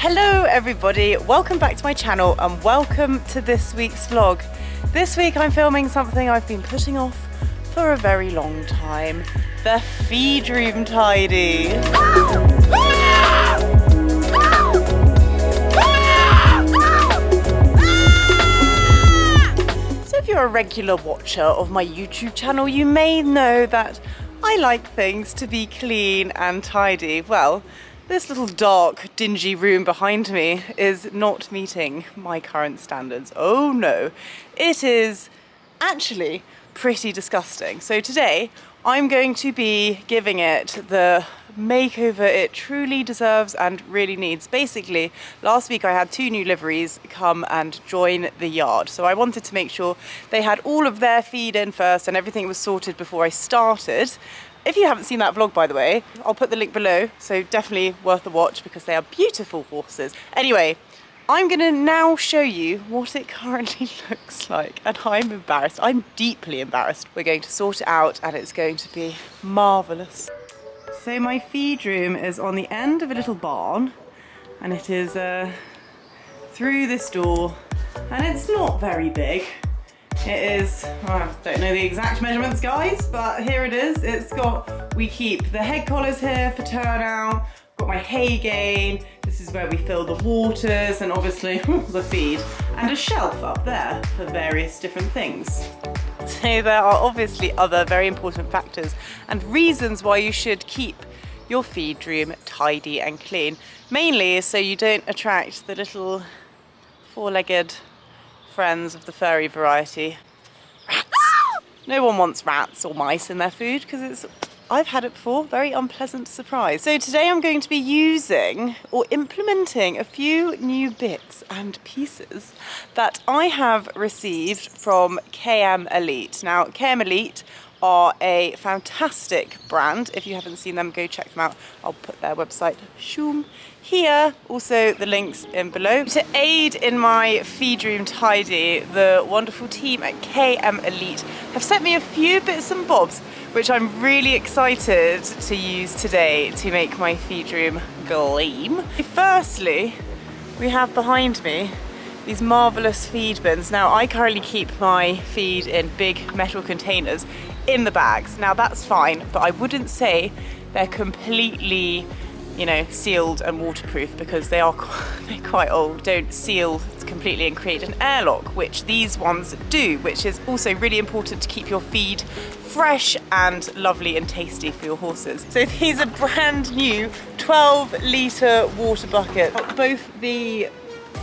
Hello everybody, welcome back to my channel and welcome to this week's vlog. This week I'm filming something I've been putting off for a very long time, the feed room tidy. So if you're a regular watcher of my YouTube channel, you may know that I like things to be clean and tidy. Well, this little dark, dingy room behind me is not meeting my current standards. Oh no, it is actually pretty disgusting. So today I'm going to be giving it the makeover it truly deserves and really needs. Basically, last week I had 2 new liveries come and join the yard. So I wanted to make sure they had all of their feed in first and everything was sorted before I started. If you haven't seen that vlog, by the way, I'll put the link below, so definitely worth a watch because they are beautiful horses. Anyway, I'm gonna now show you what it currently looks like, and I'm embarrassed. I'm deeply embarrassed. We're going to sort it out and it's going to be marvelous. So my feed room is on the end of a little barn, and it is through this door, and it's not very big. It is, I don't know the exact measurements, guys, but here it is. We keep the head collars here for turnout, got my hay gain, this is where we fill the waters, and obviously the feed, and a shelf up there for various different things. So there are obviously other very important factors and reasons why you should keep your feed room tidy and clean. Mainly so you don't attract the little 4-legged friends of the furry variety. Rats! No one wants rats or mice in their food because I've had it before, very unpleasant surprise. So today I'm going to be using or implementing a few new bits and pieces that I have received from KM Elite. Now, KM Elite are a fantastic brand. If you haven't seen them, go check them out. I'll put their website here, also the links in below. To aid in my feed room tidy, the wonderful team at KM Elite have sent me a few bits and bobs which I'm really excited to use today to make my feed room gleam. Firstly, we have behind me these marvelous feed bins. Now, I currently keep my feed in big metal containers in the bags. Now that's fine, but I wouldn't say they're completely, you know, sealed and waterproof because they're quite old. Don't seal completely and create an airlock, which these ones do, which is also really important to keep your feed fresh and lovely and tasty for your horses. So these are brand new 12-litre water buckets. Both the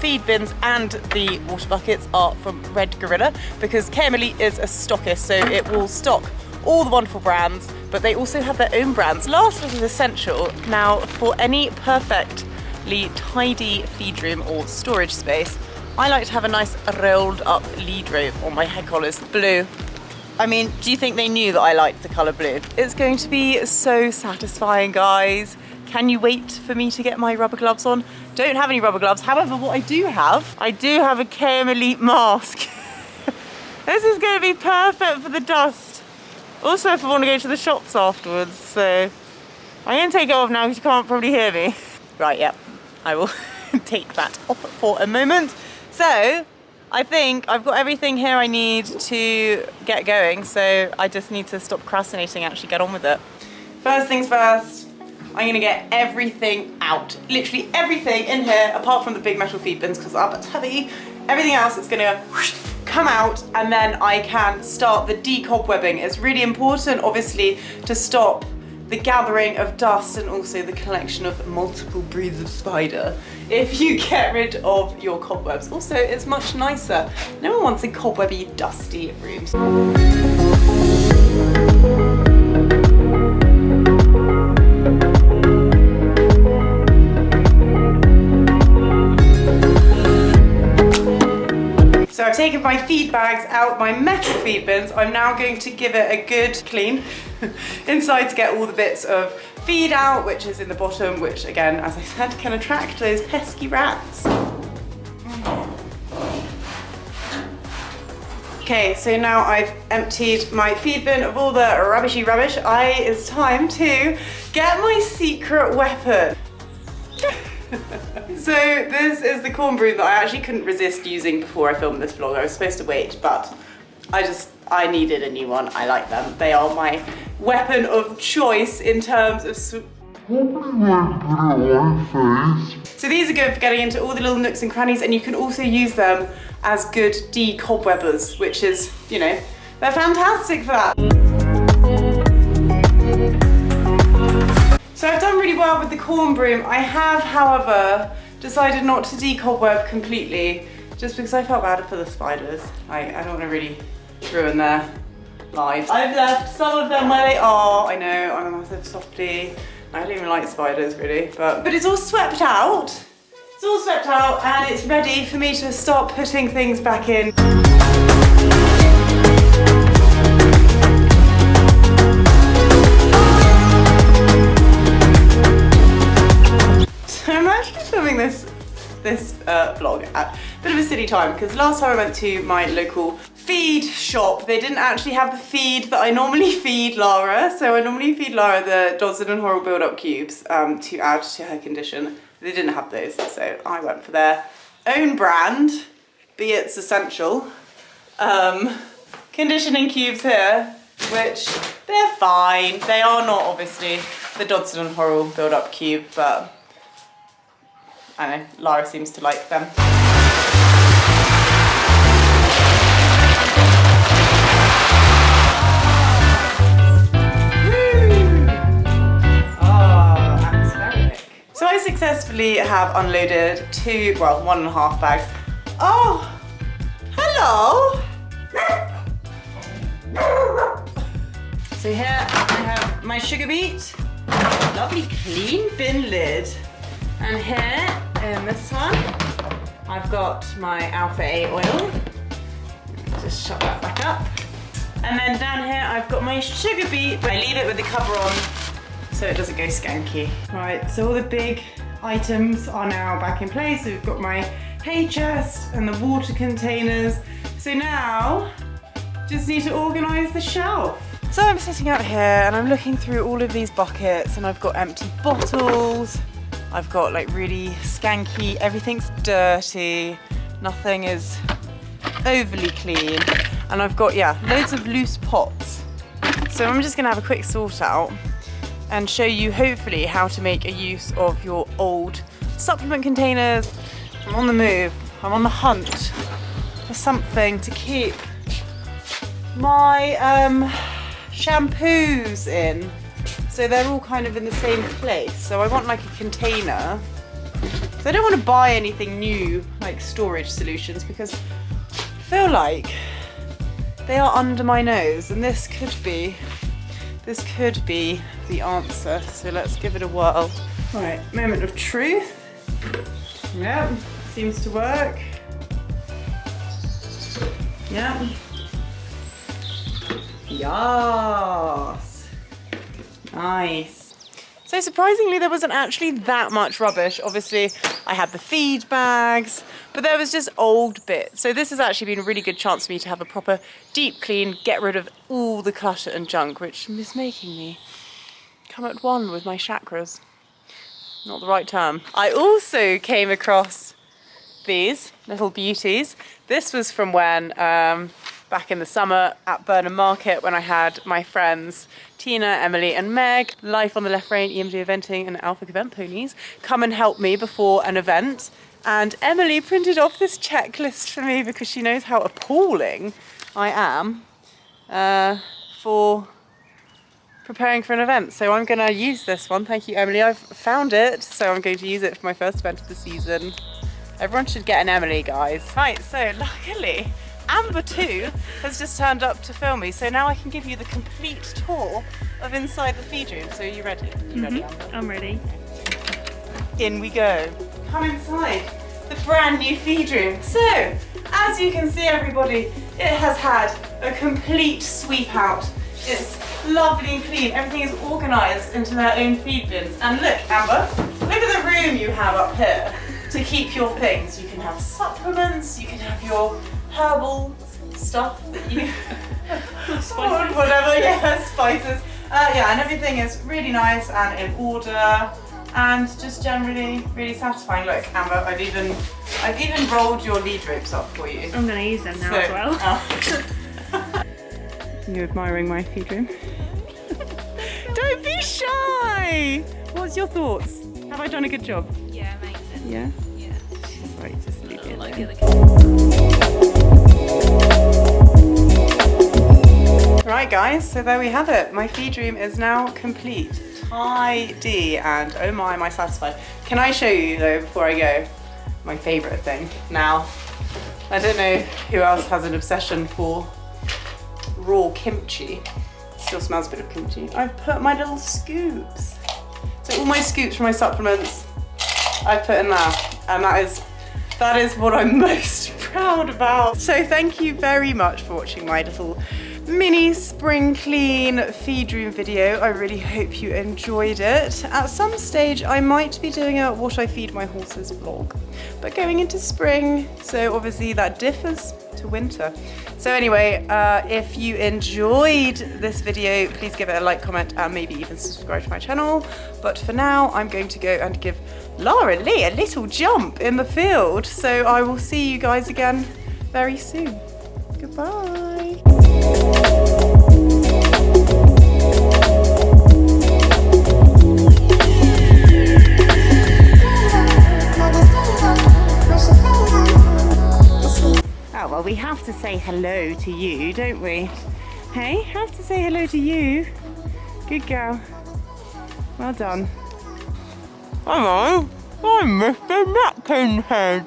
feed bins and the water buckets are from Red Gorilla because KM Elite is a stockist, so it will stock all the wonderful brands, but they also have their own brands. Last is essential. Now, for any perfectly tidy feed room or storage space, I like to have a nice rolled up lead rope on my head collars, blue. I mean, do you think they knew that I liked the colour blue? It's going to be so satisfying, guys. Can you wait for me to get my rubber gloves on? Don't have any rubber gloves. However, what I do have a KM Elite mask. This is going to be perfect for the dust. Also, if I want to go to the shops afterwards, so I'm going to take it off now because you can't probably hear me. Right, yeah, I will take that off for a moment. So, I think I've got everything here I need to get going, so I just need to stop procrastinating and actually get on with it. First things first, I'm gonna get everything out. Literally everything in here, apart from the big metal feed bins because that's heavy. Everything else is gonna come out, and then I can start the decobwebbing. It's really important, obviously, to stop the gathering of dust and also the collection of multiple breeds of spider if you get rid of your cobwebs. Also, it's much nicer. No one wants a cobwebby, dusty room. So I've taken my feed bags out, my metal feed bins. I'm now going to give it a good clean inside to get all the bits of feed out, which is in the bottom, which again, as I said, can attract those pesky rats. Okay, so now I've emptied my feed bin of all the rubbishy rubbish. It's time to get my secret weapon. So this is the corn broom that I actually couldn't resist using before I filmed this vlog. I was supposed to wait, but I needed a new one. I like them. They are my weapon of choice in terms of so these are good for getting into all the little nooks and crannies, and you can also use them as good decobwebbers, which is, you know, they're fantastic for that. So I've done really well with the corn broom. I have, however, decided not to decobweb completely, just because I felt bad for the spiders. I don't want to really ruin their lives. I've left some of them where they are. I know, I'm a massive softie. I don't even like spiders really, but it's all swept out. It's all swept out and it's ready for me to start putting things back in. So I'm actually filming this vlog at a bit of a silly time, because last time I went to my local feed shop, they didn't actually have the feed that I normally feed Lara. So I normally feed Lara the Dodson and Horrell build-up cubes to add to her condition. They didn't have those, so I went for their own brand, Be It's Essential, conditioning cubes here, which they're fine. They are not obviously the Dodson and Horrell build-up cube, but I know, Lara seems to like them. So I successfully have unloaded 1.5 bags. Oh, hello. So here I have my sugar beet, lovely clean bin lid. And here in this one, I've got my Alpha A oil. Just shut that back up. And then down here, I've got my sugar beet. I leave it with the cover on so it doesn't go skanky. Right, so all the big items are now back in place. So we've got my hay chest and the water containers. So now, just need to organize the shelf. So I'm sitting out here and I'm looking through all of these buckets, and I've got empty bottles. I've got like really skanky, everything's dirty, nothing is overly clean. And I've got, yeah, loads of loose pots. So I'm just gonna have a quick sort out and show you hopefully how to make a use of your old supplement containers. I'm on the move, I'm on the hunt for something to keep my shampoos in. So they're all kind of in the same place. So I want like a container. So I don't want to buy anything new, like storage solutions, because I feel like they are under my nose, and this could be the answer. So let's give it a whirl. Right, moment of truth. Yep, seems to work. Yep. Yes. Nice. So surprisingly, there wasn't actually that much rubbish. Obviously, I had the feed bags, but there was just old bits. So this has actually been a really good chance for me to have a proper deep clean, get rid of all the clutter and junk, which is making me come at one with my chakras. Not the right term. I also came across these little beauties. This was from when, back in the summer at Burnham Market, when I had my friends Tina, Emily and Meg, Life on the Left Rein, EMG Eventing and Alpha Event Ponies, come and help me before an event. And Emily printed off this checklist for me because she knows how appalling I am for preparing for an event. So I'm gonna use this one. Thank you, Emily. I've found it, so I'm going to use it for my first event of the season. Everyone should get an Emily, guys. Right, so luckily, Amber 2 has just turned up to film me, so now I can give you the complete tour of inside the feed room. So are you ready? You ready, Amber? I'm ready. In we go. Come inside the brand new feed room. So, as you can see, everybody, it has had a complete sweep out. It's lovely and clean. Everything is organised into their own feed bins. And look, Amber, look at the room you have up here to keep your things. You can have supplements, you can have your herbal stuff that you whatever, yeah, spices. Yeah, and everything is really nice and in order. and just generally really satisfying. Look, Amber, I've even rolled your lead ropes up for you. I'm gonna use them now as well. You're admiring my feed room. Don't be shy! What's your thoughts? Have I done a good job? Yeah, amazing. Yeah? Yeah. Right, just leave it Like alone. the other Right guys, so there we have it. My feed room is now complete. Tidy, and oh my, am I satisfied. Can I show you though, before I go, my favourite thing? Now, I don't know who else has an obsession for raw kimchi. Still smells a bit of kimchi. I've put my little scoops. So all my scoops from my supplements, I've put in there, and that is what I'm most proud about. So thank you very much for watching my little mini spring clean feed room video. I really hope you enjoyed it. At some stage I might be doing a what I feed my horses vlog, but going into spring, so obviously that differs to winter. So anyway, if you enjoyed this video, please give it a like, comment, and maybe even subscribe to my channel. But for now, I'm going to go and give Lara Lee a little jump in the field. So I will see you guys again very soon. Goodbye. Oh, well, we have to say hello to you, don't we? Hey, have to say hello to you. Good girl. Well done. Hello, I'm Mr. Napkin Head.